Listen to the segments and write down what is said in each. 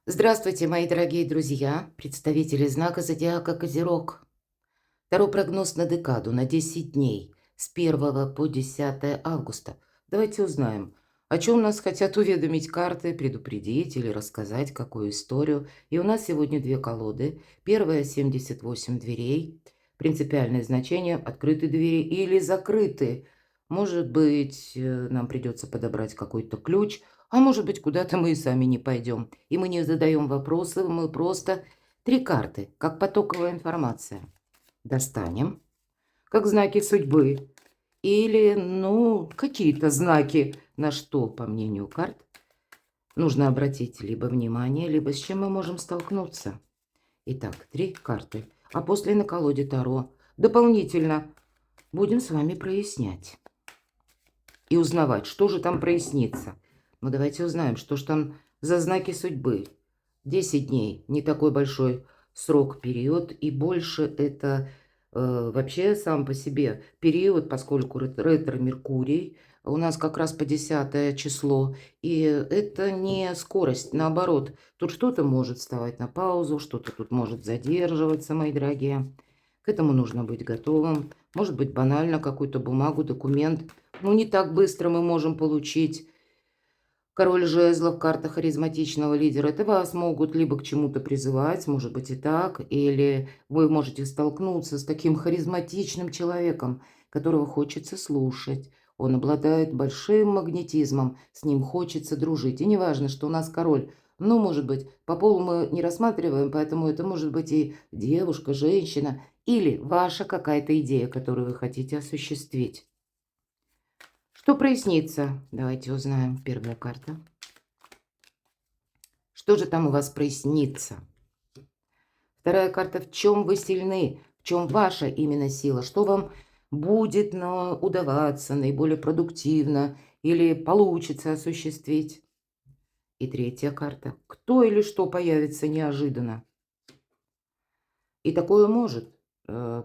Здравствуйте, мои дорогие друзья, представители знака зодиака Козерог. Второй прогноз на декаду на 10 дней с 1 по 10 августа. Давайте узнаем, о чем нас хотят уведомить карты, предупредить или рассказать какую историю. И у нас сегодня две колоды. Первая 78 дверей. Принципиальное значение – открытые двери или закрытые. Может быть, нам придется подобрать какой-то ключ, а может быть, куда-то мы и сами не пойдем. И мы не задаем вопросы, мы просто три карты, как потоковая информация. Достанем, как знаки судьбы или, ну, какие-то знаки, на что, по мнению карт, нужно обратить либо внимание, либо с чем мы можем столкнуться. Итак, три карты. А после на колоде Таро дополнительно будем с вами прояснять и узнавать, что же там прояснится. Ну, давайте узнаем, что же там за знаки судьбы. 10 дней, не такой большой срок, период, и больше это вообще сам по себе период, поскольку ретро-Меркурий у нас как раз по 10 число, и это не скорость, наоборот, тут что-то может вставать на паузу, что-то тут может задерживаться, мои дорогие. К этому нужно быть готовым. Может быть, банально какую-то бумагу, документ, ну, не так быстро мы можем получить. Король жезлов, карта харизматичного лидера. Это вас могут либо к чему-то призывать, может быть и так, или вы можете столкнуться с таким харизматичным человеком, которого хочется слушать. Он обладает большим магнетизмом, с ним хочется дружить. И неважно, что у нас король, ну, может быть, по полу мы не рассматриваем, поэтому это может быть и девушка, женщина, или ваша какая-то идея, которую вы хотите осуществить. Что прояснится? Давайте узнаем. Первая карта. Что же там у вас прояснится? Вторая карта. В чем вы сильны? В чем ваша именно сила? Что вам будет удаваться наиболее продуктивно или получится осуществить? И третья карта. Кто или что появится неожиданно? И такое может,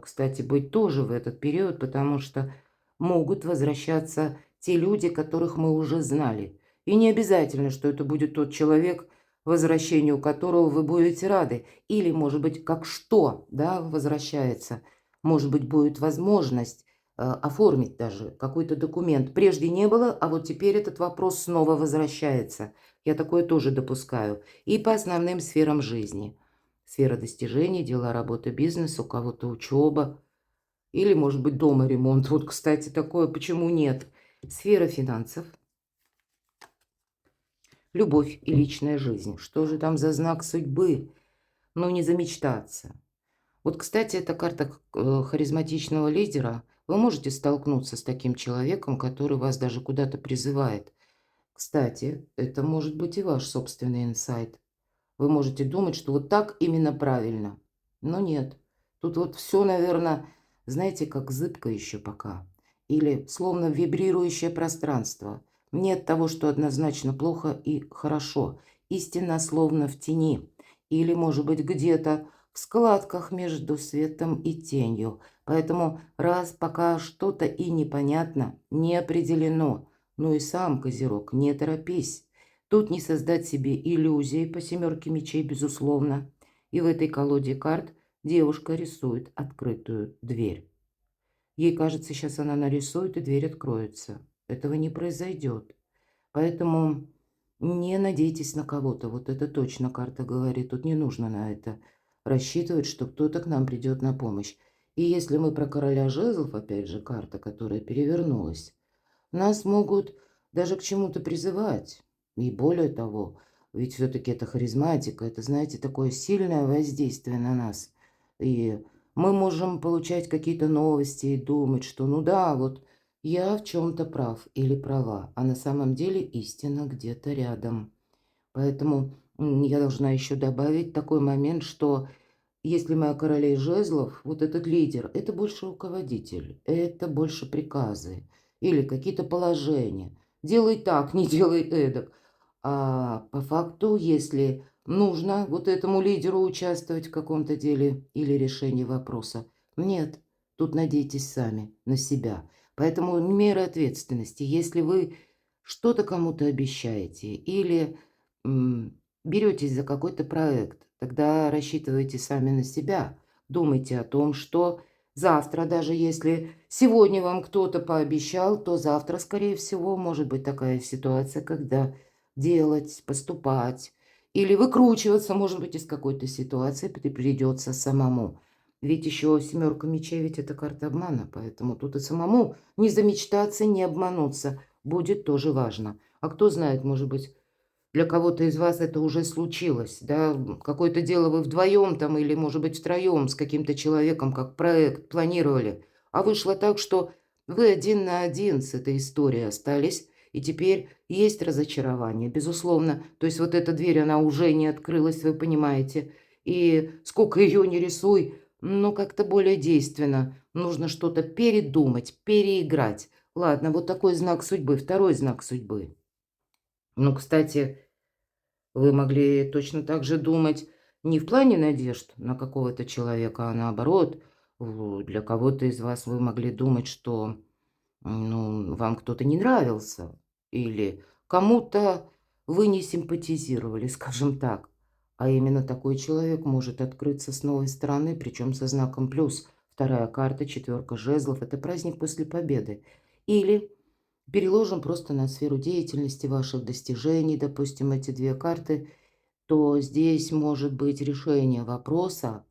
кстати, быть тоже в этот период, потому что могут возвращаться те люди, которых мы уже знали. И не обязательно, что это будет тот человек, возвращению которого вы будете рады. Или, может быть, как что, да, возвращается. Может быть, будет возможность оформить даже какой-то документ. Прежде не было, а вот теперь этот вопрос снова возвращается. Я такое тоже допускаю. И по основным сферам жизни. Сфера достижений, дела, работа, бизнес, у кого-то учеба или, может быть, дома ремонт. Вот, кстати, такое почему нет? Сфера финансов, любовь и личная жизнь. Что же там за знак судьбы? Ну, не замечтаться. Вот, кстати, эта карта харизматичного лидера. Вы можете столкнуться с таким человеком, который вас даже куда-то призывает. Кстати, это может быть и ваш собственный инсайт. Вы можете думать, что вот так именно правильно. Но нет. Тут вот все, наверное, знаете, как зыбко еще пока. Или словно вибрирующее пространство. Нет того, что однозначно плохо и хорошо. Истина словно в тени. Или, может быть, где-то в складках между светом и тенью. Поэтому раз пока что-то и непонятно, не определено, ну и сам Козерог, не торопись. Тут не создать себе иллюзий по семерке мечей, безусловно. И в этой колоде карт девушка рисует открытую дверь. Ей кажется, сейчас она нарисует, и дверь откроется. Этого не произойдет. Поэтому не надейтесь на кого-то. Вот это точно карта говорит. Тут не нужно на это рассчитывать, что кто-то к нам придет на помощь. И если мы про короля жезлов, опять же, карта, которая перевернулась, нас могут даже к чему-то призывать. И более того, ведь все-таки это харизматика, это, знаете, такое сильное воздействие на нас. И мы можем получать какие-то новости и думать, что ну да, вот я в чем-то прав или права, а на самом деле истина где-то рядом. Поэтому я должна еще добавить такой момент, что если мы о короле жезлов, вот этот лидер, это больше руководитель, это больше приказы или какие-то положения. Делай так, не делай эдак. А по факту, если нужно вот этому лидеру участвовать в каком-то деле или решении вопроса, нет, тут надейтесь сами на себя. Поэтому меры ответственности, если вы что-то кому-то обещаете или беретесь за какой-то проект, тогда рассчитывайте сами на себя. Думайте о том, что завтра, даже если сегодня вам кто-то пообещал, то завтра, скорее всего, может быть такая ситуация, когда делать, поступать или выкручиваться, может быть, из какой-то ситуации придется самому. Ведь еще семерка мечей, ведь это карта обмана, поэтому тут и самому не замечтаться, не обмануться будет тоже важно. А кто знает, может быть, для кого-то из вас это уже случилось, да, какое-то дело вы вдвоем там или, может быть, втроем с каким-то человеком, как проект, планировали, а вышло так, что вы один на один с этой историей остались, и теперь есть разочарование, безусловно. То есть вот эта дверь, она уже не открылась, вы понимаете, и сколько ее не рисуй, но как-то более действенно. Нужно что-то передумать, переиграть. Ладно, вот такой знак судьбы, второй знак судьбы. Ну, кстати, вы могли точно так же думать не в плане надежд на какого-то человека, а наоборот, для кого-то из вас вы могли думать, что ну, вам кто-то не нравился или кому-то вы не симпатизировали, скажем так. А именно такой человек может открыться с новой стороны, причем со знаком плюс. Вторая карта, четверка жезлов– это праздник после победы. Или переложим просто на сферу деятельности ваших достижений, допустим, эти две карты, то здесь может быть решение вопроса,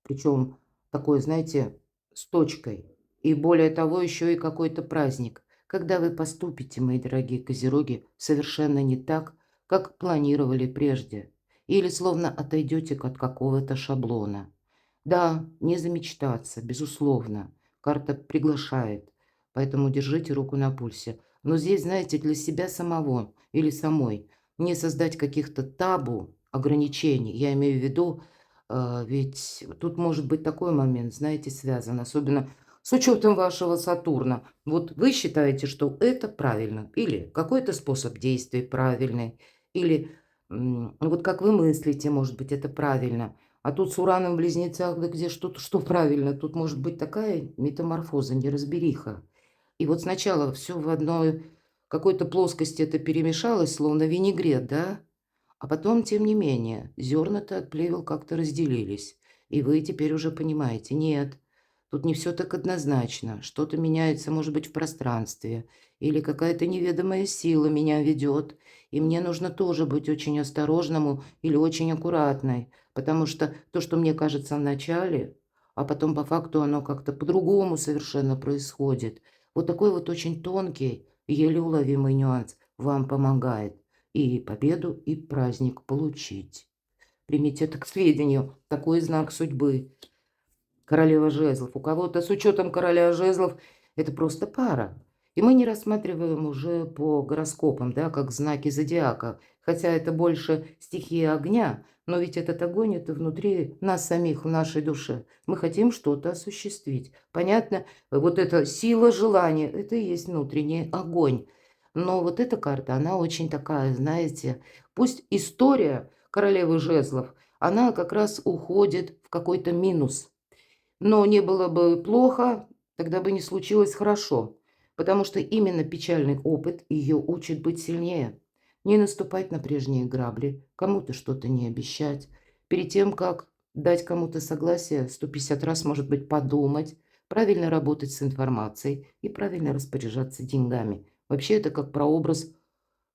причем такое, знаете, с точкой. И более того, еще и какой-то праздник, когда вы поступите, мои дорогие козероги, совершенно не так, как планировали прежде. Или словно отойдете от какого-то шаблона. Да, не замечтаться, безусловно. Карта приглашает, поэтому держите руку на пульсе. Но здесь, знаете, для себя самого или самой не создать каких-то табу, ограничений. Я имею в виду, ведь тут может быть такой момент, знаете, связан, особенно с учетом вашего Сатурна. Вот вы считаете, что это правильно, или какой-то способ действия правильный, или вот как вы мыслите, может быть, это правильно. А тут с Ураном в Близнецах, да где что правильно? Тут может быть такая метаморфоза, неразбериха. И вот сначала все в одной какой-то плоскости это перемешалось, словно винегрет, да? А потом, тем не менее, зерна-то от плевел как-то разделились. И вы теперь уже понимаете, нет, тут не все так однозначно. Что-то меняется, может быть, в пространстве. Или какая-то неведомая сила меня ведет. И мне нужно тоже быть очень осторожному или очень аккуратной. Потому что то, что мне кажется вначале, а потом по факту оно как-то по-другому совершенно происходит. Вот такой вот очень тонкий, еле уловимый нюанс вам помогает и победу, и праздник получить. Примите это к сведению. Такой знак судьбы. Королева жезлов. У кого-то с учетом короля жезлов это просто пара. И мы не рассматриваем уже по гороскопам, да, как знаки зодиака. Хотя это больше стихия огня, но ведь этот огонь, это внутри нас самих, в нашей душе. Мы хотим что-то осуществить. Понятно? Вот эта сила желания, это и есть внутренний огонь. Но вот эта карта, она очень такая, знаете, пусть история королевы жезлов, она как раз уходит в какой-то минус. Но не было бы плохо, тогда бы не случилось хорошо, потому что именно печальный опыт ее учит быть сильнее, не наступать на прежние грабли, кому-то что-то не обещать. Перед тем, как дать кому-то согласие, 150 раз, может быть, подумать, правильно работать с информацией и правильно распоряжаться деньгами. Вообще это как прообраз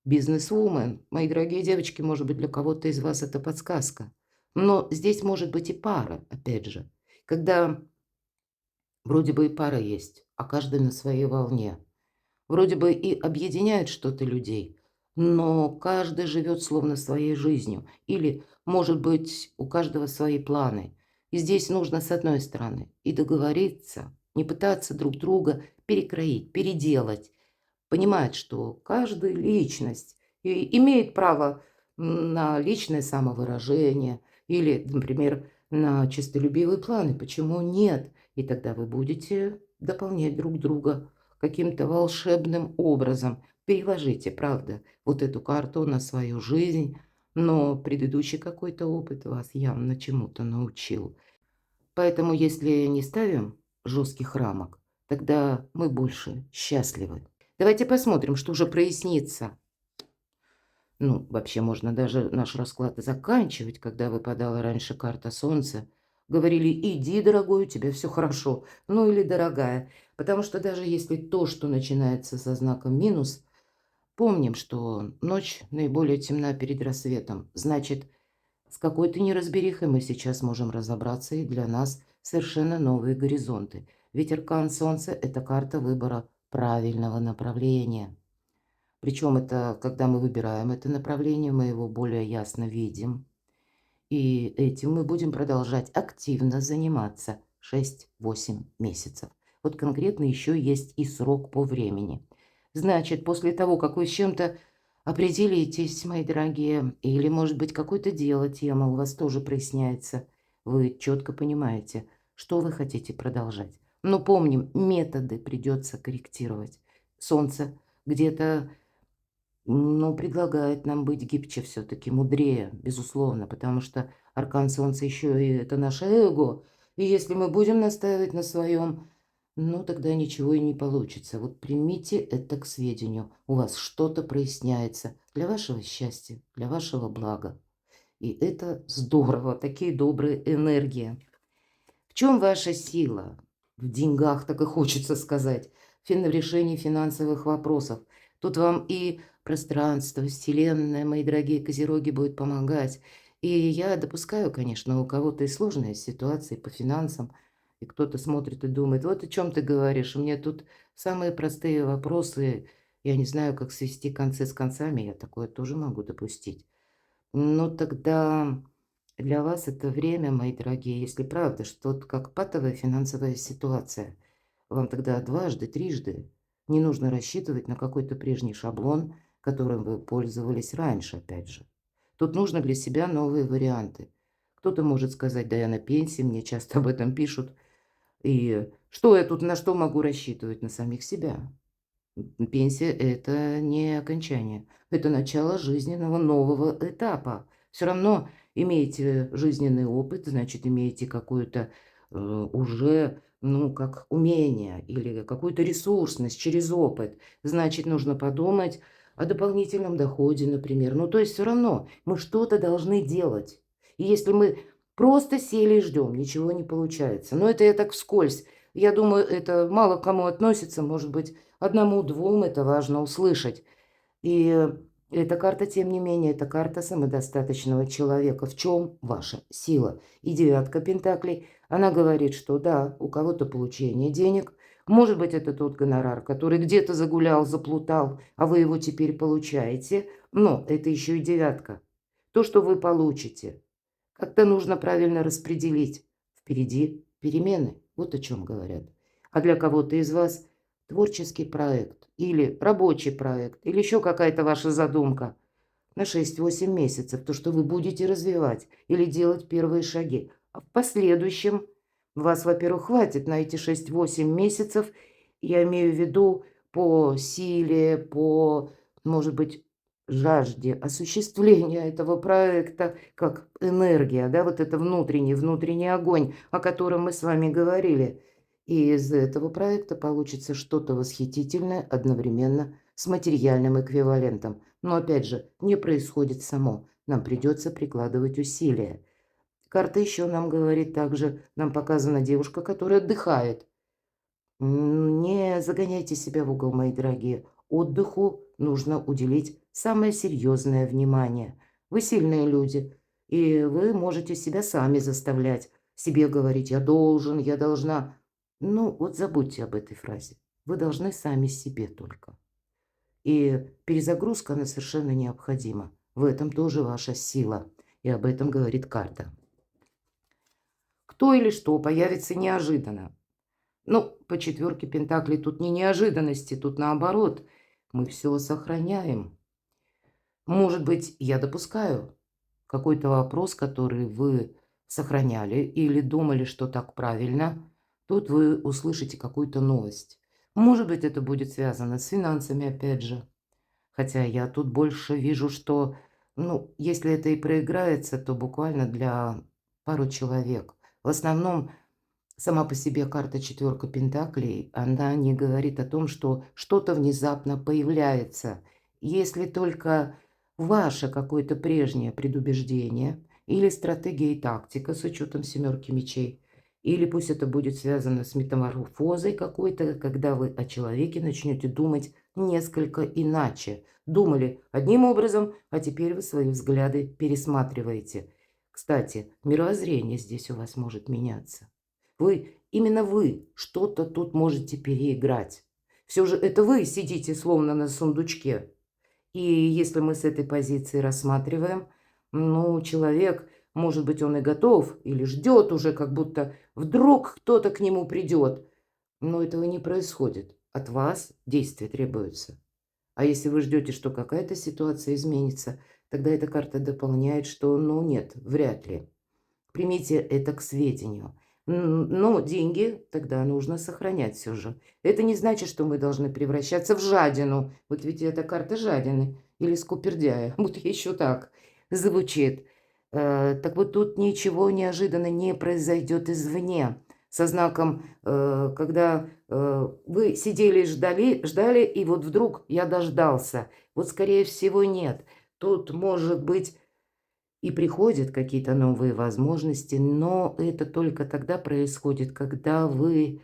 бизнес-вумен. Мои дорогие девочки, может быть, для кого-то из вас это подсказка. Но здесь может быть и пара, опять же. Когда вроде бы и пара есть, а каждый на своей волне. Вроде бы и объединяет что-то людей, но каждый живет словно своей жизнью. Или, может быть, у каждого свои планы. И здесь нужно, с одной стороны, и договориться, не пытаться друг друга перекроить, переделать. Понимать, что каждая личность имеет право на личное самовыражение или, например, на честолюбивые планы. Почему нет? И тогда вы будете дополнять друг друга каким-то волшебным образом. Переложите, правда, вот эту карту на свою жизнь, но предыдущий какой-то опыт вас явно чему-то научил. Поэтому, если не ставим жестких рамок, тогда мы больше счастливы. Давайте посмотрим, что же прояснится. Ну, вообще можно даже наш расклад заканчивать, когда выпадала раньше карта Солнца. Говорили: "Иди, дорогой, у тебя все хорошо". Ну или "Дорогая". Потому что даже если то, что начинается со знаком минус, помним, что ночь наиболее темна перед рассветом. Значит, с какой-то неразберихой мы сейчас можем разобраться, и для нас совершенно новые горизонты. Ведь аркан Солнца– это карта выбора правильного направления. Причем это, когда мы выбираем это направление, мы его более ясно видим. И этим мы будем продолжать активно заниматься 6-8 месяцев. Вот конкретно еще есть и срок по времени. Значит, после того, как вы с чем-то определитесь, мои дорогие, или, может быть, какое-то дело, тема у вас тоже проясняется, вы четко понимаете, что вы хотите продолжать. Но помним, методы придется корректировать. Солнце где-то предлагает нам быть гибче все-таки, мудрее, безусловно, потому что аркан Солнца еще и это наше эго. И если мы будем настаивать на своем, тогда ничего и не получится. Вот примите это к сведению. У вас что-то проясняется для вашего счастья, для вашего блага. И это здорово, такие добрые энергии. В чем ваша сила? В деньгах, так и хочется сказать. В решении финансовых вопросов. Тут вам и пространство, вселенная, мои дорогие козероги, будет помогать. И я допускаю, конечно, у кого-то и сложные ситуации по финансам. И кто-то смотрит и думает: вот о чем ты говоришь. Мне тут самые простые вопросы. Я не знаю, как свести концы с концами. Я такое тоже могу допустить. Ну, тогда для вас это время, мои дорогие, если правда, что-то как патовая финансовая ситуация, вам тогда дважды, трижды не нужно рассчитывать на какой-то прежний шаблон, которым вы пользовались раньше, опять же. Тут нужно для себя новые варианты. Кто-то может сказать: да я на пенсии, мне часто об этом пишут. И что я тут, на что могу рассчитывать? На самих себя. Пенсия– это не окончание, это начало жизненного нового этапа. Все равно имеете жизненный опыт, значит, имеете какое-то уже, как умение или какую-то ресурсность через опыт. Значит, нужно подумать о дополнительном доходе, например. То есть все равно мы что-то должны делать. И если мы просто сели и ждем, ничего не получается. Но это я так вскользь. Я думаю, это мало к кому относится, может быть, одному-двум это важно услышать. И эта карта, тем не менее, это карта самодостаточного человека. В чем ваша сила? И девятка пентаклей, она говорит, что да, у кого-то получение денег, может быть, это тот гонорар, который где-то загулял, заплутал, а вы его теперь получаете. Но это еще и девятка. То, что вы получите, как-то нужно правильно распределить. Впереди перемены. Вот о чем говорят. А для кого-то из вас творческий проект или рабочий проект, или еще какая-то ваша задумка на 6-8 месяцев, то, что вы будете развивать или делать первые шаги. А в последующем вас, во-первых, хватит на эти 6-8 месяцев, я имею в виду по силе, по, может быть, жажде осуществления этого проекта, как энергия, да, вот это внутренний огонь, о котором мы с вами говорили. И из этого проекта получится что-то восхитительное одновременно с материальным эквивалентом. Но опять же, не происходит само. Нам придется прикладывать усилия. Карта еще нам говорит также, нам показана девушка, которая отдыхает. Не загоняйте себя в угол, мои дорогие. Отдыху нужно уделить самое серьезное внимание. Вы сильные люди, и вы можете себя сами заставлять. Себе говорить: я должен, я должна. Вот забудьте об этой фразе. Вы должны сами себе только. И перезагрузка, она совершенно необходима. В этом тоже ваша сила. И об этом говорит карта. Кто или что появится неожиданно? По четверке пентаклей тут не неожиданности, тут наоборот. Мы все сохраняем. Может быть, я допускаю какой-то вопрос, который вы сохраняли или думали, что так правильно. Тут вы услышите какую-то новость. Может быть, это будет связано с финансами, опять же. Хотя я тут больше вижу, что, если это и проиграется, то буквально для пару человек. В основном сама по себе карта четверка пентаклей, она не говорит о том, что что-то внезапно появляется. Если только ваше какое-то прежнее предубеждение или стратегия и тактика с учетом семерки мечей, или пусть это будет связано с метаморфозой какой-то, когда вы о человеке начнете думать несколько иначе. Думали одним образом, а теперь вы свои взгляды пересматриваете. Кстати, мировоззрение здесь у вас может меняться. Именно вы что-то тут можете переиграть. Все же это вы сидите словно на сундучке. И если мы с этой позиции рассматриваем, ну, человек, может быть, он и готов или ждет уже, как будто вдруг кто-то к нему придет. Но этого не происходит. От вас действия требуются. А если вы ждете, что какая-то ситуация изменится, тогда эта карта дополняет, что, ну, нет, вряд ли. Примите это к сведению. Но деньги тогда нужно сохранять все же. Это не значит, что мы должны превращаться в жадину. Вот ведь эта карта жадины или скупердяя. Вот еще так звучит. Так вот тут ничего неожиданно не произойдет извне. Со знаком, когда вы сидели и ждали, и вот вдруг я дождался. Вот скорее всего нет. Тут может быть и приходят какие-то новые возможности, но это только тогда происходит, когда вы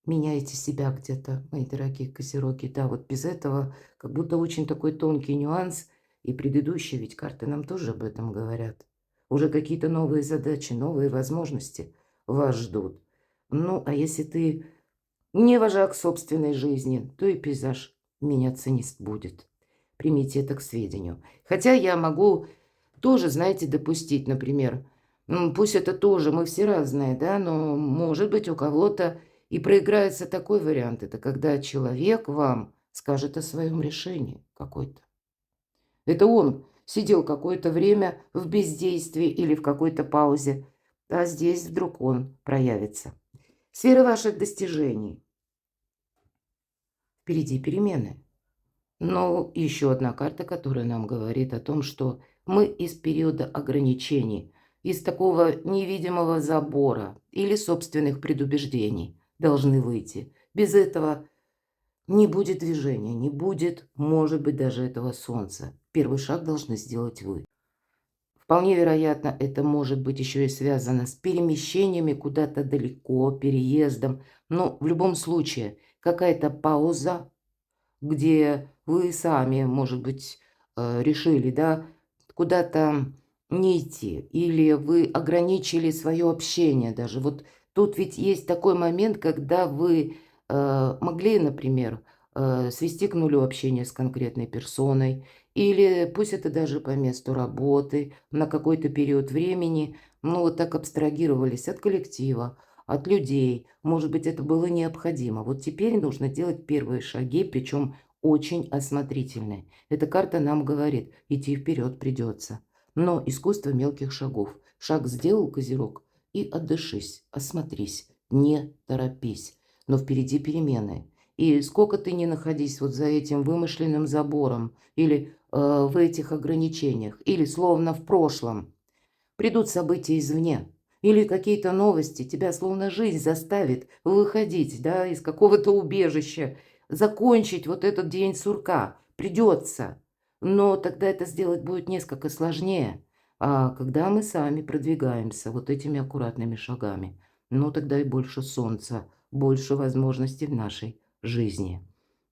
меняете себя где-то, мои дорогие козероги. Да, вот без этого как будто очень такой тонкий нюанс. И предыдущие ведь карты нам тоже об этом говорят. Уже какие-то новые задачи, новые возможности вас ждут. Ну, а если ты не вожак собственной жизни, то и пейзаж меняться не будет. Примите это к сведению. Хотя я могу тоже, знаете, допустить, например, пусть это тоже, мы все разные, да, но может быть у кого-то и проиграется такой вариант. Это когда человек вам скажет о своем решении какой-то. Это он сидел какое-то время в бездействии или в какой-то паузе, а здесь вдруг он проявится. Сфера ваших достижений. Впереди перемены. Но еще одна карта, которая нам говорит о том, что мы из периода ограничений, из такого невидимого забора или собственных предубеждений должны выйти. Без этого не будет движения, не будет, может быть, даже этого солнца. Первый шаг должны сделать вы. Вполне вероятно, это может быть еще и связано с перемещениями куда-то далеко, переездом. Но в любом случае, какая-то пауза, где вы сами, может быть, решили, да, куда-то не идти, или вы ограничили свое общение даже. Вот тут ведь есть такой момент, когда вы могли, например, свести к нулю общение с конкретной персоной, или пусть это даже по месту работы, на какой-то период времени, ну вот так абстрагировались от коллектива, от людей. Может быть, это было необходимо. Вот теперь нужно делать первые шаги, причем очень осмотрительные. Эта карта нам говорит, идти вперед придется. Но искусство мелких шагов. Шаг сделал, Козерог, и отдышись, осмотрись, не торопись. Но впереди перемены. И сколько ты ни находись вот за этим вымышленным забором или в этих ограничениях, или словно в прошлом, придут события извне. Или какие-то новости, тебя словно жизнь заставит выходить, да, из какого-то убежища, закончить вот этот день сурка. Придется. Но тогда это сделать будет несколько сложнее. А когда мы сами продвигаемся вот этими аккуратными шагами, ну тогда и больше солнца, больше возможностей в нашей жизни.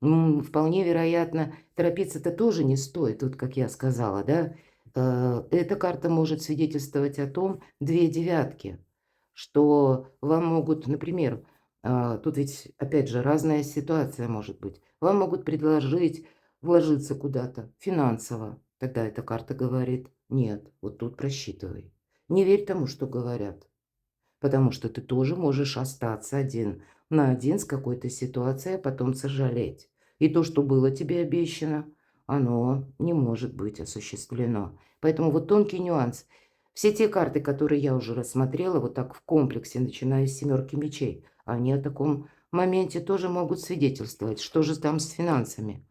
Вполне вероятно, торопиться-то тоже не стоит, вот как я сказала, да. Эта карта может свидетельствовать о том, две девятки, что вам могут, например, тут ведь, опять же, разная ситуация может быть. Вам могут предложить вложиться куда-то финансово. Тогда эта карта говорит, нет, вот тут просчитывай. Не верь тому, что говорят, потому что ты тоже можешь остаться один на один с какой-то ситуацией, а потом сожалеть. И то, что было тебе обещано, оно не может быть осуществлено. Поэтому вот тонкий нюанс. Все те карты, которые я уже рассмотрела, вот так в комплексе, начиная с семерки мечей, они о таком моменте тоже могут свидетельствовать. Что же там с финансами?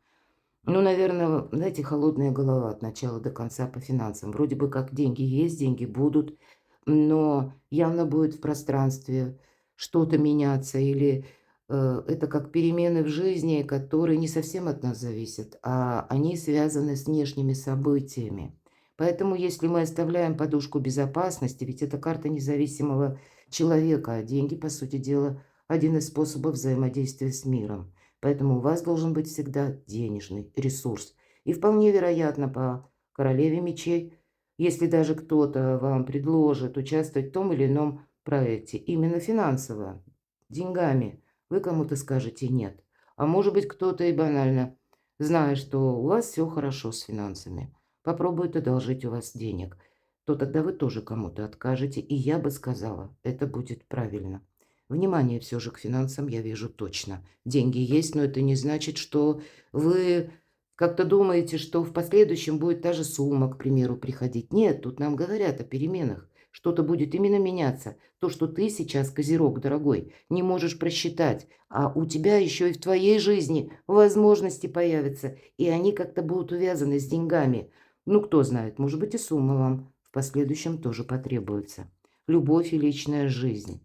Ну, наверное, знаете, холодная голова от начала до конца по финансам. Вроде бы как деньги есть, деньги будут, но явно будет в пространстве что-то меняться или Это как перемены в жизни, которые не совсем от нас зависят, а они связаны с внешними событиями. Поэтому если мы оставляем подушку безопасности, ведь это карта независимого человека, а деньги, по сути дела, один из способов взаимодействия с миром. Поэтому у вас должен быть всегда денежный ресурс. И вполне вероятно, по королеве мечей, если даже кто-то вам предложит участвовать в том или ином проекте, именно финансово, деньгами, вы кому-то скажете «нет». А может быть, кто-то и банально, зная, что у вас все хорошо с финансами, попробует одолжить у вас денег, то тогда вы тоже кому-то откажете. И я бы сказала, это будет правильно. Внимание все же к финансам я вижу точно. Деньги есть, но это не значит, что вы как-то думаете, что в последующем будет та же сумма, к примеру, приходить. Нет, тут нам говорят о переменах. Что-то будет именно меняться. То, что ты сейчас, козерог дорогой, не можешь просчитать, а у тебя еще и в твоей жизни возможности появятся, и они как-то будут увязаны с деньгами. Ну, кто знает, может быть, и сумма вам в последующем тоже потребуется. Любовь и личная жизнь.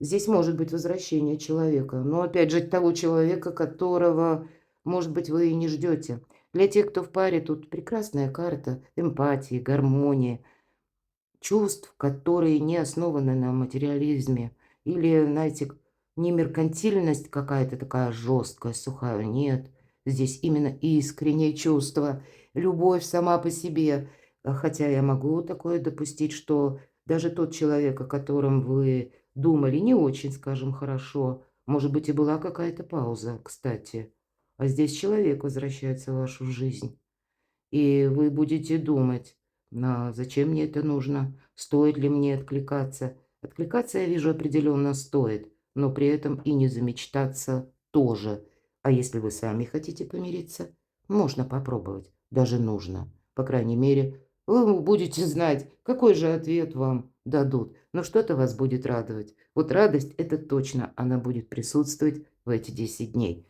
Здесь может быть возвращение человека, но опять же того человека, которого, может быть, вы и не ждете. Для тех, кто в паре, тут прекрасная карта эмпатии, гармонии, чувств, которые не основаны на материализме. Или, знаете, не меркантильность какая-то такая жесткая, сухая. Нет, здесь именно искренние чувства, любовь сама по себе. Хотя я могу такое допустить, что даже тот человек, о котором вы думали не очень, скажем, хорошо, может быть, и была какая-то пауза, кстати. А здесь человек возвращается в вашу жизнь. И вы будете думать: зачем мне это нужно? Стоит ли мне откликаться? Откликаться, я вижу, определенно стоит, но при этом и не замечтаться тоже. А если вы сами хотите помириться, можно попробовать, даже нужно. По крайней мере, вы будете знать, какой же ответ вам дадут. Но что-то вас будет радовать. Вот радость, это точно, она будет присутствовать в эти 10 дней.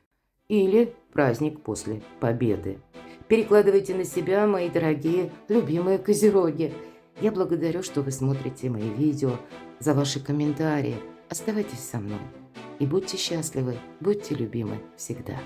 Или праздник после победы. Перекладывайте на себя, мои дорогие, любимые козероги. Я благодарю, что вы смотрите мои видео, за ваши комментарии. Оставайтесь со мной и будьте счастливы, будьте любимы всегда.